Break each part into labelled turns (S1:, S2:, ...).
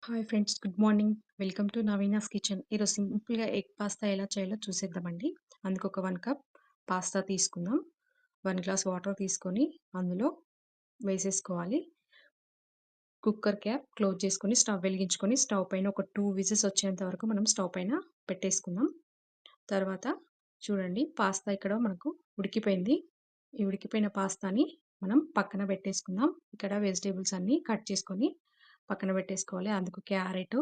S1: Hi friends. Good morning. Welcome to Naveena's kitchen. ఈరోజు సింపుల్‌గా egg pasta ఎలా చేయాలో చూసేద్దామండి. అందుకు ఒక 1 కప్ పాస్తా తీసుకుందాం. 1 గ్లాస్ వాటర్ తీసుకొని అందులో వేసేసుకోవాలి. కుక్కర్ క్యాప్ క్లోజ్ చేసుకొని స్టవ్ వెలిగించుకొని స్టవ్ పైన ఒక 2 విజిల్స్ వచ్చేంత వరకు మనం స్టవ్ పైన పెట్టేసుకుందాం. తర్వాత చూడండి, పాస్తా ఇక్కడ మనకు ఉడికిపోయింది. ఈ ఉడికిపోయిన పాస్తాని మనం పక్కన పెట్టేసుకుందాం. ఇక్కడ వెజిటబుల్స్ అన్నీ కట్ చేసుకొని పక్కన పెట్టేసుకోవాలి. అందుకు క్యారెట్,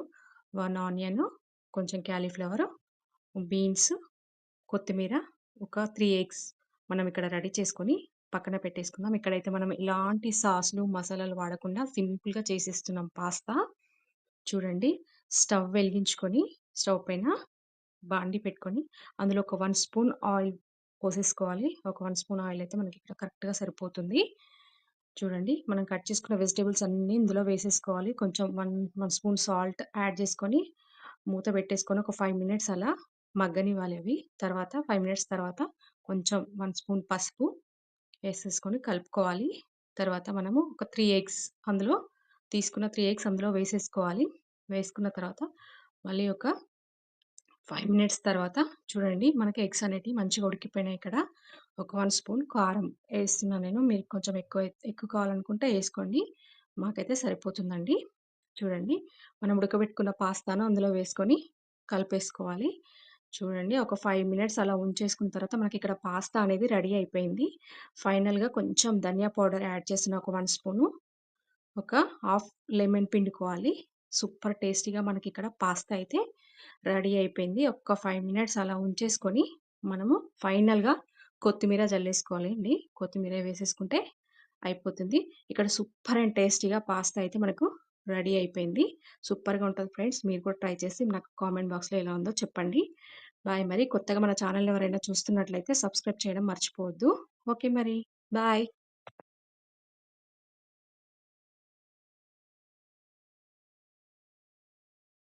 S1: 1 ఆనియన్, కొంచెం కాలీఫ్లవర్, బీన్స్, కొత్తిమీర, ఒక 3 ఎగ్స్ మనం ఇక్కడ రెడీ చేసుకొని పక్కన పెట్టేసుకుందాం. ఇక్కడైతే మనం ఎలాంటి సాస్‌లు, మసాలాలు వాడకుండా సింపుల్‌గా చేసేస్తున్నాం పాస్తా. చూడండి, స్టవ్ వెలిగించుకొని స్టవ్ పైన బాండీ పెట్టుకొని అందులో ఒక 1 స్పూన్ ఆయిల్ పోసేసుకోవాలి. ఒక 1 స్పూన్ ఆయిల్ అయితే మనకి ఇక్కడ కరెక్ట్‌గా సరిపోతుంది. చూడండి, మనం కట్ చేసుకున్న వెజిటబుల్స్ అన్నీ ఇందులో వేసేసుకోవాలి. కొంచెం 1 స్పూన్ సాల్ట్ యాడ్ చేసుకొని మూత పెట్టేసుకొని ఒక 5 మినిట్స్ అలా మగ్గనివ్వాలి అవి. తర్వాత 5 మినిట్స్ తర్వాత కొంచెం 1 స్పూన్ పసుపు ఏసేసుకొని కలుపుకోవాలి. తర్వాత మనము ఒక 3 ఎగ్స్ అందులో తీసుకున్న 3 ఎగ్స్ అందులో వేసేసుకోవాలి. వేసుకున్న తర్వాత మళ్ళీ ఒక 5 మినిట్స్ తర్వాత చూడండి, మనకి ఎగ్స్ అనేటివి మంచిగా ఉడికిపోయినాయి ఇక్కడ. ఒక 1 స్పూన్ కారం ఏస్తున్నా నేను. మీరు కొంచెం ఎక్కువ కావాలనుకుంటే ఏసుకోండి. మాకైతే సరిపోతుందండి. చూడండి, మనం ఉడకబెట్టుకున్న పాస్తాను అందులో వేసుకొని కలిపేసుకోవాలి. చూడండి, ఒక 5 మినిట్స్ అలా ఉంచేసుకున్న తర్వాత మనకిక్కడ పాస్తా అనేది రెడీ అయిపోయింది. ఫైనల్‌గా కొంచెం ధనియా పౌడర్ యాడ్ చేసిన ఒక 1 స్పూను, ఒక హాఫ్ లెమన్ పిండుకోవాలి. సూపర్ టేస్టీగా మనకిక్కడ పాస్తా అయితే రెడీ అయిపోయింది. ఒక్క 5 మినిట్స్ అలా ఉంచేసుకొని మనము ఫైనల్‌గా కొత్తిమీర జల్లేసుకోవాలండి. కొత్తిమీర వేసేసుకుంటే అయిపోతుంది. ఇక్కడ సూపర్ అండ్ టేస్టీగా పాస్తా అయితే మనకు రెడీ అయిపోయింది. సూపర్‌గా ఉంటది ఫ్రెండ్స్. మీరు కూడా ట్రై చేసి నాకు కామెంట్ బాక్స్‌లో ఎలా ఉందో చెప్పండి. బాయ్ మరి. కొత్తగా మన ఛానెల్‌ని ఎవరైనా చూస్తున్నట్లయితే సబ్స్క్రైబ్ చేయడం మర్చిపోవద్దు. ఓకే మరి. బాయ్.